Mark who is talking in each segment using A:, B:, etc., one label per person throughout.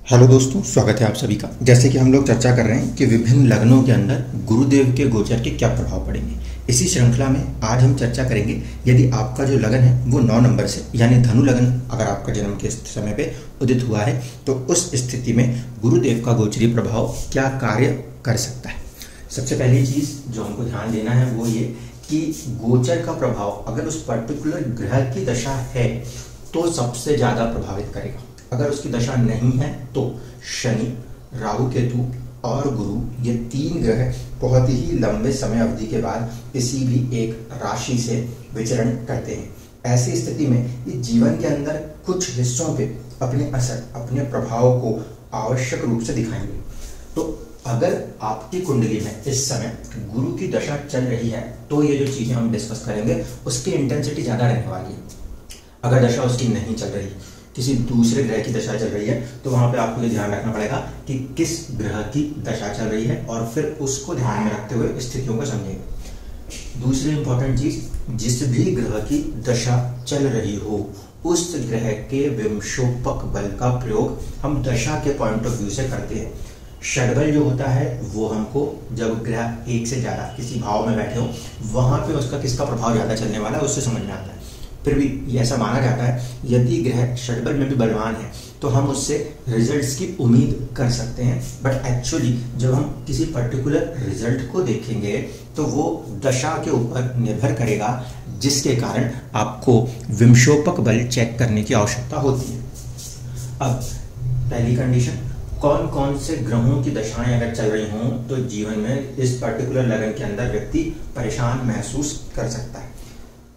A: Hello दोस्तों, स्वागत है आप सभी का। जैसे कि हम लोग चर्चा कर रहे हैं कि विभिन्न लग्नों के अंदर गुरुदेव के गोचर के क्या प्रभाव पड़ेंगे। इसी श्रृंखला में आज हम चर्चा करेंगे, यदि आपका जो लगन है वो 9 नंबर से यानी धनु लगन अगर आपका जन्म के समय पे उदित हुआ है तो उस स्थिति में गुरुदेव का गोचरीय प्रभाव क्या कार्य कर सकता है। सबसे पहली चीज जो हमको ध्यान देना है वो ये कि गोचर का प्रभाव अगर उस पर्टिकुलर ग्रह की दशा है तो सबसे ज्यादा प्रभावित करेगा। अगर उसकी दशा नहीं है तो शनि, राहु, केतु और गुरु ये 3 ग्रह बहुत ही लंबे समय अवधि के बाद किसी भी एक राशि से विचरण करते हैं। ऐसी स्थिति में ये जीवन के अंदर कुछ हिस्सों पे अपने असर, अपने प्रभाव को आवश्यक रूप से दिखाएंगे। तो अगर आपकी कुंडली में इस समय गुरु की दशा चल रही है तो ये जो चीजें हम डिस्कस करेंगे उसकी इंटेंसिटी ज्यादा रहने वाली है। अगर दशा उसकी नहीं चल रही, किसी दूसरे ग्रह की दशा चल रही है, तो वहां पे आपको ये ध्यान रखना पड़ेगा कि किस ग्रह की दशा चल रही है और फिर उसको ध्यान में रखते हुए स्थितियों को समझेंगे। दूसरी इंपॉर्टेंट चीज, जिस भी ग्रह की दशा चल रही हो उस ग्रह के विमशोपक बल का प्रयोग हम दशा के पॉइंट ऑफ व्यू से करते हैं। षडबल जो होता है वो हमको जब ग्रह एक से ज्यादा किसी भाव में बैठे हो वहां पे उसका किसका प्रभाव ज्यादा चलने वाला है उससे समझ में आता है। फिर भी ऐसा माना जाता है यदि ग्रह षडबल में भी बलवान है तो हम उससे रिजल्ट्स की उम्मीद कर सकते हैं, बट एक्चुअली जब हम किसी पर्टिकुलर रिजल्ट को देखेंगे तो वो दशा के ऊपर निर्भर करेगा, जिसके कारण आपको विमशोपक बल चेक करने की आवश्यकता होती है। अब पहली कंडीशन, कौन कौन से ग्रहों की दशाएं अगर चल रही हों तो जीवन में इस पर्टिकुलर लगन के अंदर व्यक्ति परेशान महसूस कर सकता है।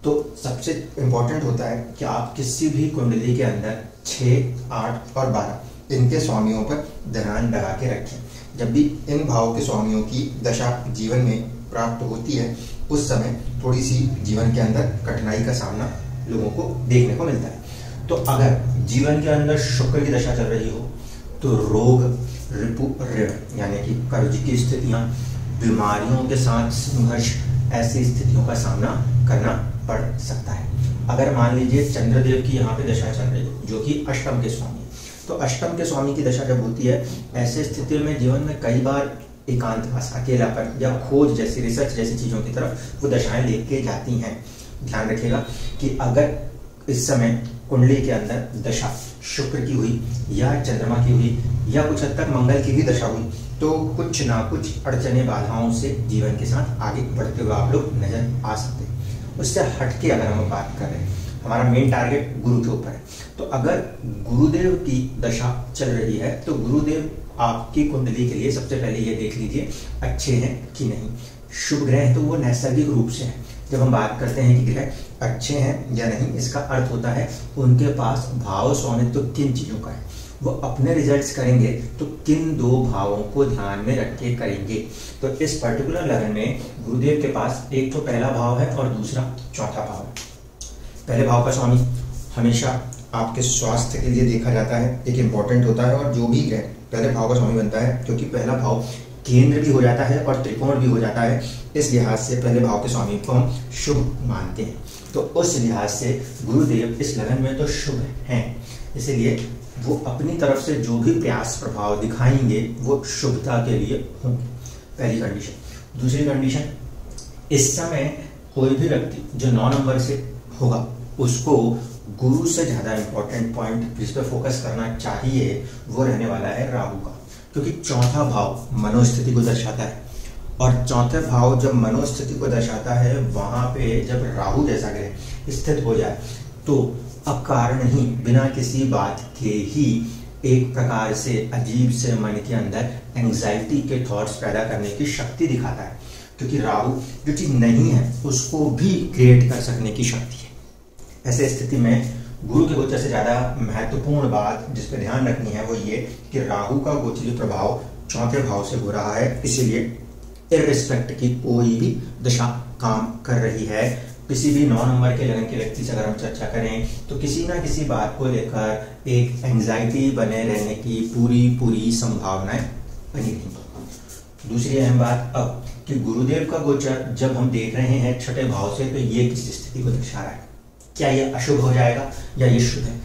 A: तो सबसे इंपॉर्टेंट होता है कि आप किसी भी कुंडली के अंदर 6, 8 और 12 इनके स्वामियों पर ध्यान लगा के रखें। जब भी इन भाव के स्वामियों की दशा जीवन में प्राप्त होती है उस समय थोड़ी सी जीवन के अंदर कठिनाई का सामना लोगों को देखने को मिलता है। तो अगर जीवन के अंदर शुक्र की दशा चल रही हो तो रोग, रिपु, ऋण यानी कि कर्ज की स्थितियां, बीमारियों के साथ संघर्ष, ऐसी स्थितियों का सामना करना पड़ सकता है। अगर मान लीजिए चंद्रदेव की यहाँ पे दशा चल रही है जो कि अष्टम के स्वामी, तो अष्टम के स्वामी की दशा जब होती है ऐसे स्थिति में जीवन में कई बार एकांतवास, अकेलापन या खोज जैसी, रिसर्च जैसी चीजों की तरफ वो दशाएं लेके जाती हैं। ध्यान रखिएगा कि अगर इस समय कुंडली के अंदर दशा शुक्र की हुई या चंद्रमा की हुई या कुछ हद तक मंगल की भी दशा हुई तो कुछ ना कुछ अड़चने, बाधाओं से जीवन के साथ आगे बढ़ते हुए आप लोग नजर आ सकते हैं। उससे हटके अगर हम बात कर रहे हैं, हमारा मेन टारगेट गुरु के ऊपर है, तो अगर गुरुदेव की दशा चल रही है तो गुरुदेव आपकी कुंडली के लिए सबसे पहले ये देख लीजिए अच्छे हैं कि नहीं। शुभ ग्रह है तो वो नैसर्गिक रूप से है। जब हम बात करते हैं कि ग्रह अच्छे हैं या नहीं, इसका अर्थ होता है उनके पास भाव स्वामित्व किन चीजों का है। वो अपने रिजल्ट्स करेंगे तो किन 2 भावों को ध्यान में रख के करेंगे। तो इस पर्टिकुलर लगन में गुरुदेव के पास एक तो पहला भाव है और दूसरा चौथा भाव है। पहले भाव का स्वामी हमेशा आपके स्वास्थ्य के लिए देखा जाता है, एक इंपॉर्टेंट होता है, और जो भी ग्रह पहले भाव का स्वामी बनता है क्योंकि पहला भाव केंद्र भी हो जाता है और त्रिकोण भी हो जाता है, इस लिहाज से पहले भाव के स्वामी को हम शुभ मानते हैं। तो उस लिहाज से गुरुदेव इस लगन में तो शुभ हैं, इसलिए वो अपनी तरफ से जो भी प्रयास प्रभाव दिखाएंगे वो शुभता के लिए होंगे। पहली कंडीशन। दूसरी कंडीशन, इस समय कोई भी व्यक्ति जो 9 नंबर से होगा उसको गुरु से ज्यादा इंपॉर्टेंट पॉइंट जिस पर फोकस करना चाहिए वो रहने वाला है राहु का, क्योंकि चौथा भाव मनोस्थिति को दर्शाता है और चौथे भाव जब मनोस्थिति को दर्शाता है वहां पे जब राहु जैसा ग्रह स्थित हो जाए तो अकारण ही बिना किसी बात के ही एक प्रकार से अजीब से मन के अंदर एंजाइटी के थॉट्स पैदा करने की शक्ति दिखाता है, क्योंकि राहु जो चीज नहीं है उसको भी क्रिएट कर सकने की शक्ति है। ऐसे स्थिति में गुरु के गोचर से ज्यादा महत्वपूर्ण बात जिस पर ध्यान रखनी है वो ये कि राहु का गोचरीय प्रभाव चौथे भाव से हो रहा है, इसीलिए इररिस्पेक्ट की कोई भी दशा काम कर रही है। किसी भी 9 नंबर के लगन के व्यक्ति से अगर हम चर्चा करें तो किसी ना किसी बात को लेकर एक एंजाइटी बने रहने की पूरी संभावनाएं बनी रहेंगी। दूसरी अहम बात अब कि गुरुदेव का गोचर जब हम देख रहे हैं छठे भाव से तो ये किस स्थिति को दर्शा रहा है, क्या ये अशुभ हो जाएगा या ये शुभ है।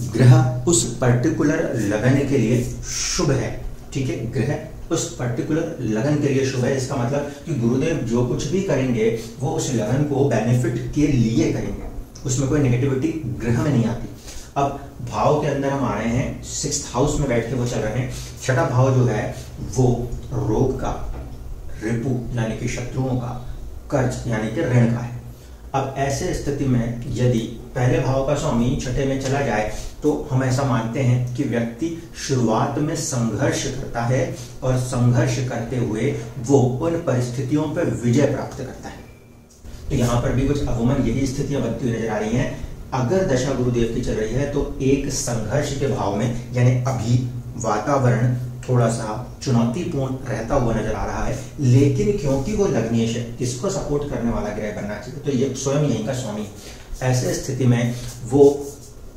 A: ग्रह उस पर्टिकुलर लगन के लिए शुभ है, ठीक है, ग्रह उस पर्टिकुलर लगन के लिए शुभ है। इसका मतलब कि गुरुदेव जो कुछ भी करेंगे वो उस लगन को बेनिफिट के लिए करेंगे, उसमें कोई नेगेटिविटी ग्रह में नहीं आती। अब भाव के अंदर हम आ रहे हैं, 6th हाउस में बैठ के वो चल रहे हैं। छठा भाव जो है वो रोग का, रिपु यानी कि शत्रुओं का, कर्ज यानी कि ऋण का है। अब ऐसे स्थिति में यदि पहले भाव का स्वामी छठे में चला जाए तो हम ऐसा मानते हैं कि व्यक्ति शुरुआत में संघर्ष करता है और संघर्ष करते हुए वो उन परिस्थितियों पर विजय प्राप्त करता है। तो यहाँ पर भी कुछ अमूमन यही स्थितियां बनती हुई नजर आ रही हैं। अगर दशा गुरुदेव की चल रही है तो एक संघर्ष के भाव में, यानी अभी वातावरण थोड़ा सा चुनौतीपूर्ण रहता हुआ नजर आ रहा है, लेकिन क्योंकि वो लग्नेश है, किसको सपोर्ट करने वाला ग्रह बनना चाहिए, तो ये स्वयं यहीं का स्वामी। ऐसे स्थिति में वो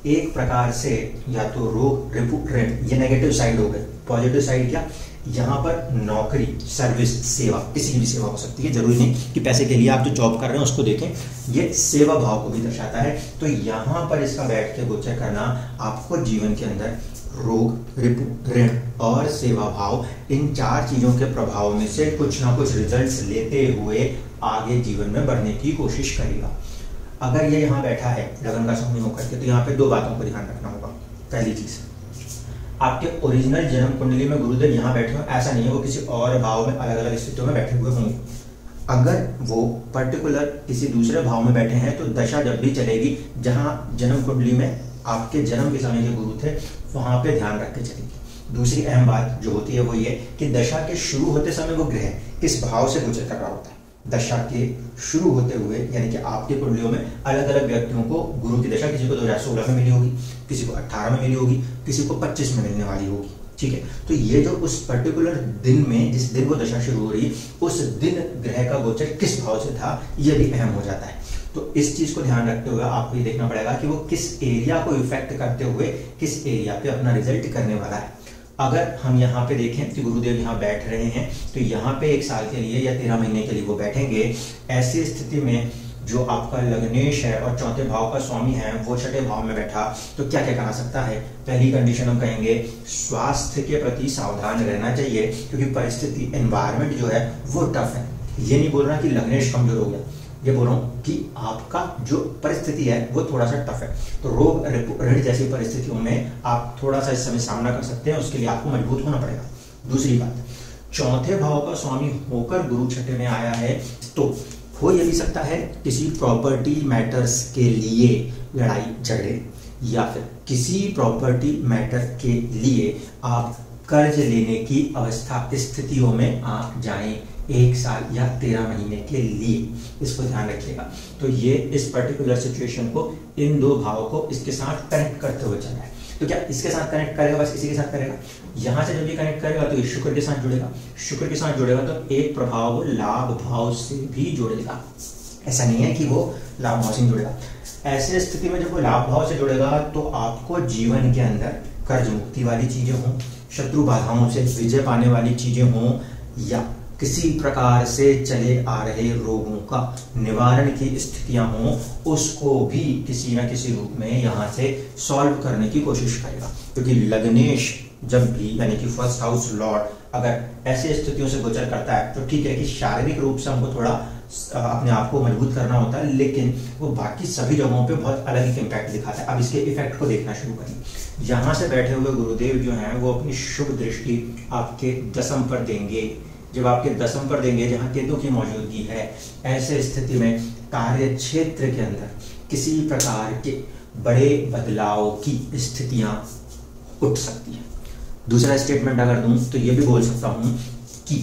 A: एक प्रकार से या तो रोग, रिपु, ऋण, ये नेगेटिव साइड हो गए। पॉजिटिव साइड क्या, यहाँ पर नौकरी, सर्विस, सेवा, किसी भी सेवा हो सकती है, जरूरी नहीं कि पैसे के लिए आप जो जॉब कर रहे हैं उसको देखें, ये सेवा भाव को भी दर्शाता है। तो यहाँ पर इसका बैठ के गोचर करना आपको जीवन के अंदर रोग, रिपु, ऋण और सेवा भाव, इन 4 चीजों के प्रभाव में से कुछ ना कुछ रिजल्ट्स लेते हुए आगे जीवन में बढ़ने की कोशिश करेगा। अगर ये यहाँ बैठा है लगन का स्वामी होकर के, तो यहाँ पे 2 बातों को ध्यान रखना होगा। पहली चीज, आपके ओरिजिनल जन्म कुंडली में गुरुदेव यहाँ बैठे हो, ऐसा नहीं है वो किसी और भाव में अलग अलग स्थितियों में बैठे हुए होंगे। अगर वो पर्टिकुलर किसी दूसरे भाव में बैठे हैं तो दशा जब भी चलेगी, जहां जन्म कुंडली में आपके जन्म के समय के गुरु थे वहां पे ध्यान रख के चलेगी। दूसरी अहम बात जो होती है वो ये कि दशा के शुरू होते समय वो ग्रह किस भाव से गोचर कर रहा होता है। दशा के शुरू होते हुए यानी कि आपके कुंडलियों में अलग अलग व्यक्तियों को गुरु की दशा, किसी को 2016 में मिली होगी, किसी को 18 में मिली होगी, किसी को 25 में मिलने वाली होगी, ठीक है। तो ये जो उस पर्टिकुलर दिन में, जिस दिन वो दशा शुरू हो रही, उस दिन ग्रह का गोचर किस भाव से था, ये भी अहम हो जाता है। तो इस चीज को ध्यान रखते हुए आपको ये देखना पड़ेगा कि वो किस एरिया को इफेक्ट करते हुए किस एरिया पे अपना रिजल्ट करने वाला है। अगर हम यहाँ पे देखें कि गुरुदेव यहाँ बैठ रहे हैं तो यहाँ पे 1 साल के लिए या 13 महीने के लिए वो बैठेंगे। ऐसी स्थिति में जो आपका लग्नेश है और चौथे भाव का स्वामी है वो छठे भाव में बैठा, तो क्या क्या करा सकता है। पहली कंडीशन हम कहेंगे स्वास्थ्य के प्रति सावधान रहना चाहिए, क्योंकि परिस्थिति, एनवायरमेंट जो है वो टफ है। ये नहीं बोल रहा कि लग्नेश कमजोर हो गया, ये बोल रहा हूँ कि आपका जो परिस्थिति है वो थोड़ा सा टफ है। तो रोग, ऋण जैसी परिस्थितियों में आप थोड़ा सा इस समय सामना कर सकते हैं, उसके लिए आपको मजबूत होना पड़ेगा। दूसरी बात, चौथे भाव का स्वामी होकर गुरु छठे में आया है तो हो ये भी सकता है किसी प्रॉपर्टी मैटर्स के लिए लड़ाई झगड़े, या फिर किसी प्रॉपर्टी मैटर के लिए आप कर्ज लेने की अवस्था, स्थितियों में आप जाएं 1 साल या 13 महीने के लिए, इसको ध्यान रखिएगा। तो ये इस पर्टिकुलर सिचुएशन को, इन 2 भावों को इसके साथ कनेक्ट करते हुए चल रहा है। तो क्या इसके साथ कनेक्ट करेगा, बस इसी के साथ करेगा। यहां से जब ये कनेक्ट करेगा तो ये शुक्र के साथ जुड़ेगा, शुक्र के साथ जुड़ेगा तो एक प्रभाव वो लाभ भाव से भी जुड़ेगा। ऐसा नहीं है कि वो लाभ भाव से जुड़ेगा। ऐसे स्थिति में जब वो लाभ भाव से जुड़ेगा तो आपको जीवन के अंदर कर्ज मुक्ति वाली चीजें हों, शत्रु बाधाओं से विजय पाने वाली चीजें हों, या किसी प्रकार से चले आ रहे रोगों का निवारण की स्थितियां हों, उसको भी किसी न किसी रूप में यहाँ से सॉल्व करने की कोशिश करेगा। क्योंकि लग्नेश जब भी, यानी कि 1st हाउस लॉर्ड अगर ऐसे स्थितियों से गोचर करता है तो ठीक है कि शारीरिक रूप से हमको थोड़ा अपने आप को मजबूत करना होता है, लेकिन वो बाकी सभी जगहों पे बहुत अलग ही इम्पैक्ट दिखाता है। अब इसके इफेक्ट को देखना शुरू करें। यहाँ से बैठे हुए गुरुदेव जो हैं वो अपनी शुभ दृष्टि आपके 10th पर देंगे। जब आपके 10th पर देंगे जहाँ केतु की मौजूदगी है, ऐसे स्थिति में कार्य क्षेत्र के अंदर किसी प्रकार के बड़े बदलाव की स्थितियां उठ सकती हैं। दूसरा स्टेटमेंट अगर दूं तो ये भी बोल सकता हूं कि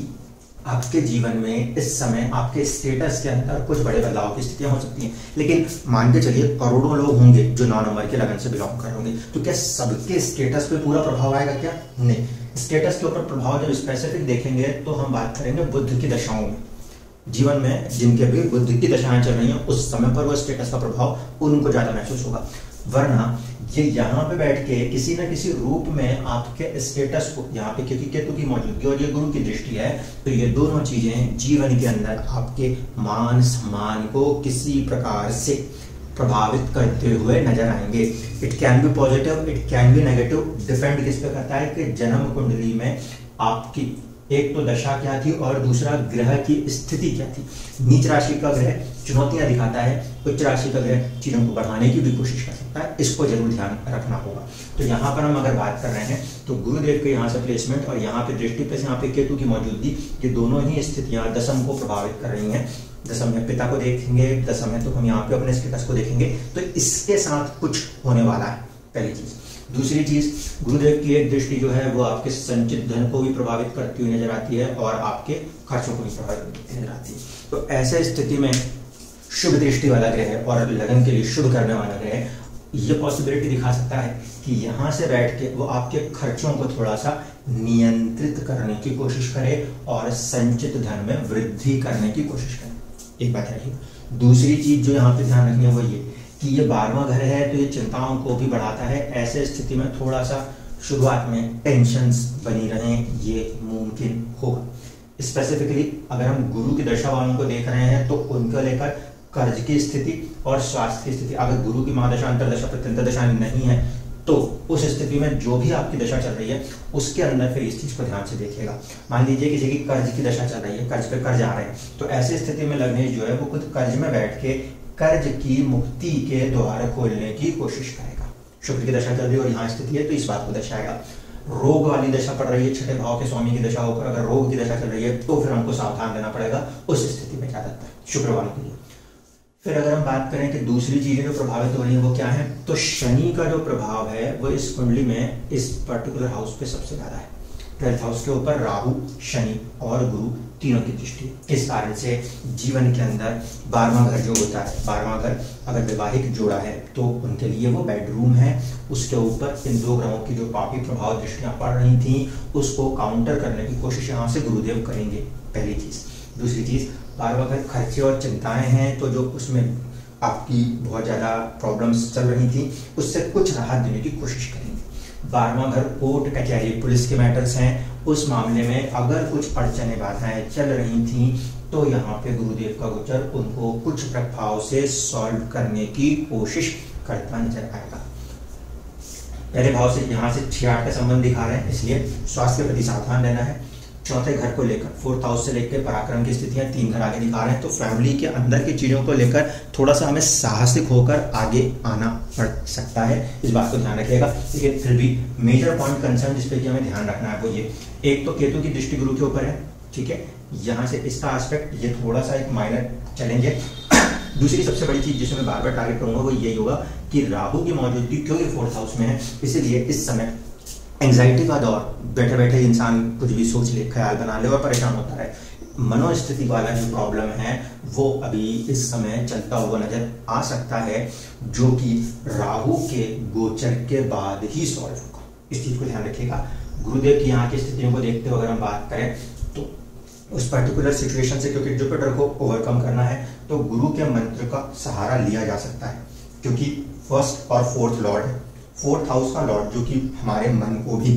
A: आपके जीवन में इस समय आपके स्टेटस के अंदर कुछ बड़े बदलाव की स्थितियां हो सकती हैं। लेकिन मान के चलिए करोड़ों लोग होंगे जो 9 नंबर के लगन से बिलोंग कर होंगे, तो क्या सबके स्टेटस पे पूरा प्रभाव आएगा? क्या नहीं। स्टेटस के ऊपर प्रभाव जब स्पेसिफिक देखेंगे तो हम बात करेंगे बुध की दशाओं में। जीवन में जिनके भी बुध की दशाएं चल रही हैं उस समय पर वो स्टेटस का प्रभाव उनको ज्यादा महसूस होगा। वरना ये यहाँ पे बैठ के किसी न किसी रूप में आपके स्टेटस को, यहाँ पे क्योंकि केतु की मौजूदगी और ये गुरु की दृष्टि है, तो ये दोनों चीजें जीवन के अंदर आपके मान सम्मान को किसी प्रकार से प्रभावित करते हुए नजर आएंगे। It can be positive, it can be negative. Depend किस पे करता है कि जन्म कुंडली में आपकी एक तो दशा क्या थी और दूसरा ग्रह की स्थिति क्या थी। नीच राशि का ग्रह चुनौतियां दिखाता है, उच्च राशि का ग्रह चीजों को बढ़ाने की भी कोशिश कर सकता है। इसको जरूर ध्यान रखना होगा। तो यहाँ पर हम अगर बात कर रहे हैं तो गुरुदेव के यहाँ से प्लेसमेंट और यहाँ पे दृष्टि पे यहाँ पे केतु की मौजूदगी, ये दोनों ही स्थितियां दशम को प्रभावित कर रही हैं। दशम में पिता को देखेंगे, दशम में तो हम यहाँ पे अपने स्टेटस को देखेंगे, तो इसके साथ कुछ होने वाला है, पहली चीज। दूसरी चीज, गुरुदेव की एक दृष्टि जो है वो आपके संचित धन को भी प्रभावित करती हुई नजर आती है और आपके खर्चों को भी प्रभावित करती नजर आती है। तो ऐसे स्थिति में शुभ दृष्टि वाला ग्रह और लगन के लिए शुभ करने वाला ग्रह ये पॉसिबिलिटी दिखा सकता है कि यहाँ से बैठ के वो आपके खर्चों को थोड़ा सा नियंत्रित करने की कोशिश करे और संचित धन में वृद्धि करने की कोशिश करे। एक बात रही। दूसरी चीज जो यहाँ पे ध्यान रखनी है वो ये कि ये 12वां घर है तो ये चिंताओं को भी बढ़ाता है। ऐसे स्थिति में थोड़ा सा शुरुआत में टेंशन्स बनी रहें, ये मुमकिन होगा। स्पेसिफिकली अगर हम गुरु की दशा वालों को देख रहे हैं तो उनको लेकर कर्ज की स्थिति और स्वास्थ्य की स्थिति, अगर गुरु की महादशा अंतरदशा प्रत्यंतदशा नहीं है तो उस स्थिति में जो भी आपकी दशा चल रही है उसके अंदर फिर इस चीज को ध्यान से देखिएगा। मान लीजिए किसी की कर्ज की दशा चल रही है, कर्ज पे कर्ज आ रहे हैं, तो ऐसी स्थिति में लग्नेश जो है वो खुद कर्ज में बैठ के कर्ज की मुक्ति के द्वार खोलने की कोशिश करेगा। शुक्र की दशा चल रही है और यहाँ स्थिति है तो इस बात को दर्शाएगा। रोग वाली दशा पड़ रही है, छठे भाव के स्वामी की दशा होकर अगर रोग की दशा चल रही है तो फिर हमको सावधान रहना पड़ेगा उस स्थिति में ज्यादातर शुक्र वालों के लिए। फिर अगर हम बात करें कि दूसरी चीजें जो प्रभावित हो रही है वो क्या है, तो शनि का जो प्रभाव है वो इस कुंडली में इस पर्टिकुलर हाउस पे सबसे ज्यादा है। 12th हाउस के ऊपर राहु, शनि और गुरु तीनों की दृष्टि। इस कारण से जीवन के अंदर 12वां घर जो होता है, 12वां घर अगर वैवाहिक जोड़ा है तो उनके लिए वो बेडरूम है। उसके ऊपर इन दो ग्रहों की जो पापी प्रभाव दृष्टियां पड़ रही थी उसको काउंटर करने की कोशिश यहाँ से गुरुदेव करेंगे, पहली चीज। दूसरी चीज, 12वां घर खर्चे और चिंताएं हैं तो जो उसमें आपकी बहुत ज्यादा प्रॉब्लम्स चल रही थी उससे कुछ राहत देने की कोशिश करेंगे। 12वां घर कोर्ट कचहरी पुलिस के मैटर्स हैं, उस मामले में अगर कुछ अड़चने बाधाएं चल रही थी तो यहाँ पे गुरुदेव का गोचर उनको कुछ प्रभाव से सॉल्व करने की कोशिश करता नजर आएगा। पहले भाव से यहाँ से 6-8 का संबंध दिखा रहे हैं, इसलिए स्वास्थ्य के प्रति सावधान रहना है। चौथे घर को लेकर 4th हाउस से लेकर पराक्रम की स्थितियां 3 घर आगे दिखा रहे हैं, तो फैमिली के अंदर की चीजों को लेकर थोड़ा सा हमें साहसिक होकर आगे आना पड़ सकता है, इस बात को ध्यान रखिएगा। लेकिन फिर भी मेजर पॉइंट कंसर्न जिस पे कि हमें ध्यान रखना है वो ये, एक तो केतु की दृष्टि गुरु के ऊपर है, ठीक है, यहाँ से इसका एस्पेक्ट ये थोड़ा सा एक माइनर चैलेंज है। दूसरी सबसे बड़ी चीज जिसे मैं बार बार टारगेट करूंगा वो यही होगा कि राहु की मौजूदगी क्योंकि 4th हाउस में है, इसीलिए इस समय एंजाइटी का दौर, बैठे बैठे इंसान कुछ भी सोच ले, ख्याल बना ले और परेशान होता रहे। मनोस्थिति वाला जो प्रॉब्लम है वो अभी इस समय चलता हुआ नजर आ सकता है, जो कि राहु के गोचर के बाद ही सॉल्व होगा। इस चीज को ध्यान रखिएगा। गुरुदेव की यहाँ की स्थितियों को देखते हुए अगर हम बात करें तो उस पर्टिकुलर सिचुएशन से, क्योंकि जुपिटर को ओवरकम करना है तो गुरु के मंत्र का सहारा लिया जा सकता है, क्योंकि 1st और 4th लॉर्ड है। 4th हाउस का लॉर्ड जो कि हमारे मन को भी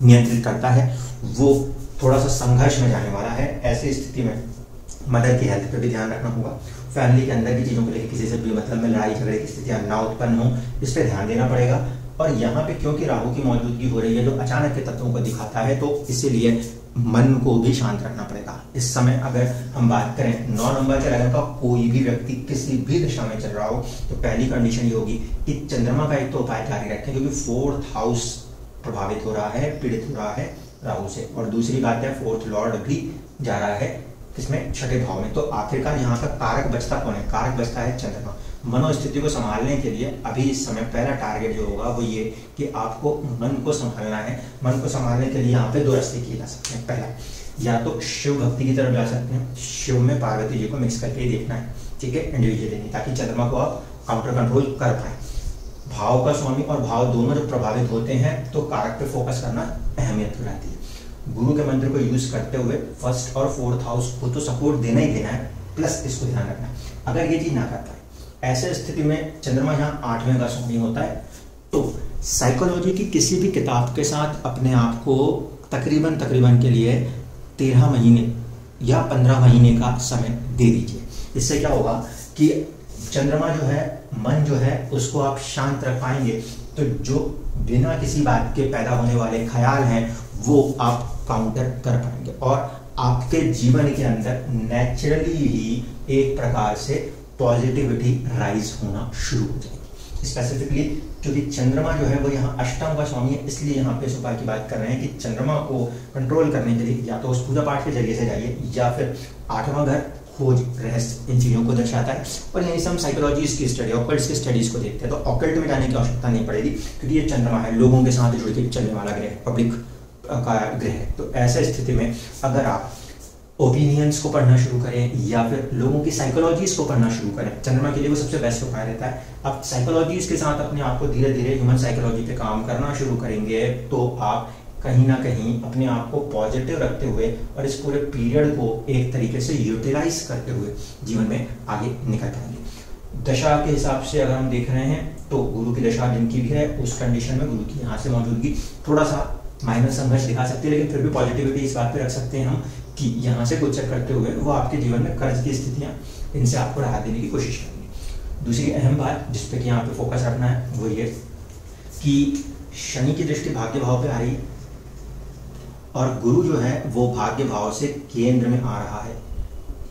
A: नियंत्रित करता है वो थोड़ा सा संघर्ष में जाने वाला है। ऐसी स्थिति में मदर की हेल्थ पे भी ध्यान रखना होगा। फैमिली के अंदर की चीजों को लेकर किसी से भी मतलब में लड़ाई झगड़े की स्थितियां ना उत्पन्न हो, इस पे ध्यान देना पड़ेगा। और यहाँ पे क्योंकि राहु की मौजूदगी हो रही है जो अचानक के तत्वों को दिखाता है, तो इसीलिए मन को भी शांत रखना पड़ेगा। इस समय अगर हम बात करें 9 नंबर के लगन का कोई भी व्यक्ति किसी भी दिशा में चल रहा हो तो पहली कंडीशन ये होगी कि चंद्रमा का एक तो उपाय जारी रखें, क्योंकि 4th हाउस प्रभावित हो रहा है, पीड़ित हो रहा है राहु से। और दूसरी बात है 4th लॉर्ड भी जा रहा है इसमें 6ठे भाव में, तो आखिरकार यहाँ का कारक बचता कौन है? कारक बचता है चंद्रमा। मनोस्थिति को संभालने के लिए अभी इस समय पहला टारगेट जो होगा वो ये कि आपको मन को संभालना है। मन को संभालने के लिए यहाँ पे 2 रास्ते किए जा सकते हैं। पहला, या तो शिव भक्ति की तरफ जा सकते हैं, शिव में पार्वती जी को मिक्स करके ही देखना है, ठीक है, इंडिविजुअली, ताकि चंद्रमा को आप काउंटर कंट्रोल कर पाए। भाव का स्वामी और भाव दोनों जब प्रभावित होते हैं तो कारक पे फोकस करना अहमियत रहती है। गुरु के मंत्र को यूज करते हुए 1st और 4th हाउस को तो सपोर्ट देना ही देना है, प्लस इसको ध्यान रखना है। अगर ये चीज ना कर पाए, ऐसे स्थिति में चंद्रमा यहाँ 8वें का स्वामी होता है, तो साइकोलॉजी की किसी भी किताब के साथ अपने आप को तकरीबन के लिए 13 महीने या 15 महीने का समय दे दीजिए। इससे क्या होगा कि चंद्रमा जो है, मन जो है उसको आप शांत रख पाएंगे तो जो बिना किसी बात के पैदा होने वाले ख्याल हैं वो आप काउंटर कर पाएंगे और आपके जीवन के अंदर नेचुरली ही एक प्रकार से पॉजिटिविटी राइज होना शुरू हो जाएगी। स्पेसिफिकली क्योंकि चंद्रमा जो है वो यहाँ अष्टम का स्वामी है, इसलिए यहाँ पे इस उपाय की बात कर रहे हैं कि चंद्रमा को कंट्रोल करने के लिए या तो उस पूजा पाठ के जरिए से जाइए या फिर 8वां घर खोज रहस्य इन चीज़ों को दर्शाता है। और यहीं से हम साइकोलॉजीज की स्टडी, ऑकल्ट की स्टडीज को देखते हैं तो ऑकल्ट में जाने की आवश्यकता नहीं पड़ेगी क्योंकि ये चंद्रमा है, लोगों के साथ जुड़ के चलने वाला ग्रह, पब्लिक का ग्रह है। तो ऐसे स्थिति में अगर आप ओपिनियंस को पढ़ना शुरू करें या फिर लोगों की साइकोलॉजीज को पढ़ना शुरू करें, चंद्रमा के लिए वो सबसे बेस्ट उपाय रहता है। आप साइकोलॉजीज के साथ अपने आप को धीरे धीरे ह्यूमन साइकोलॉजी पे काम करना शुरू करेंगे तो आप कहीं ना कहीं अपने आप को पॉजिटिव रखते हुए और इस पूरे पीरियड को एक तरीके से यूटिलाइज करते हुए जीवन में आगे निकल पाएंगे। दशा के हिसाब से अगर हम देख रहे हैं तो गुरु की दशा जिनकी भी है उस कंडीशन में गुरु की यहाँ से मौजूदगी थोड़ा सा माइनर संघर्ष दिखा सकती है, लेकिन फिर भी पॉजिटिविटी इस बात पे रख सकते हैं हम कि यहाँ से गोचर करते हुए वो आपके जीवन में कर्ज की स्थितियाँ इनसे आपको राहत देने की कोशिश करेंगे। दूसरी अहम बात जिस पे कि यहाँ पे फोकस रखना है वो ये कि शनि की दृष्टि भाग्य भाव पे आ रही है और गुरु जो है वो भाग्य भाव से केंद्र में आ रहा है।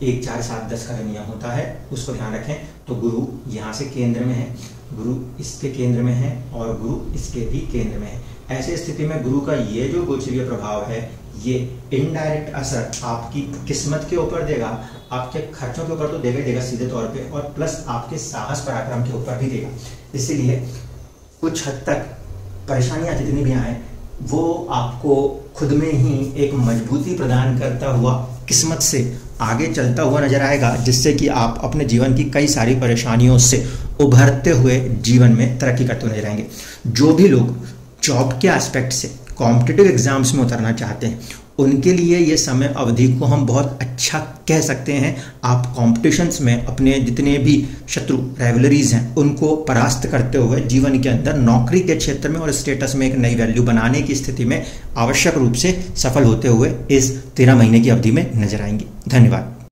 A: 1 4 7 10 का नियम होता है, उसको ध्यान रखें। तो गुरु यहाँ से केंद्र में है, गुरु इसके केंद्र में है और गुरु इसके भी केंद्र में है। ऐसे स्थिति में गुरु का ये जो गोचरीय प्रभाव है ये इनडायरेक्ट असर आपकी किस्मत के ऊपर देगा, आपके खर्चों के ऊपर तो देगा ही देगा सीधे तौर पे, और प्लस आपके साहस पराक्रम के ऊपर भी देगा। इसीलिए कुछ हद तक परेशानियां जितनी भी आए वो आपको खुद में ही एक मजबूती प्रदान करता हुआ किस्मत से आगे चलता हुआ नजर आएगा, जिससे कि आप अपने जीवन की कई सारी परेशानियों से उभरते हुए जीवन में तरक्की करते हुए नजर आएंगे। जो भी लोग जॉब के एस्पेक्ट से कॉम्पिटिटिव एग्जाम्स में उतरना चाहते हैं उनके लिए ये समय अवधि को हम बहुत अच्छा कह सकते हैं। आप कॉम्पिटिशन्स में अपने जितने भी शत्रु राइवलरीज हैं उनको परास्त करते हुए जीवन के अंदर नौकरी के क्षेत्र में और स्टेटस में एक नई वैल्यू बनाने की स्थिति में आवश्यक रूप से सफल होते हुए इस 13 महीने की अवधि में नजर आएंगे। धन्यवाद।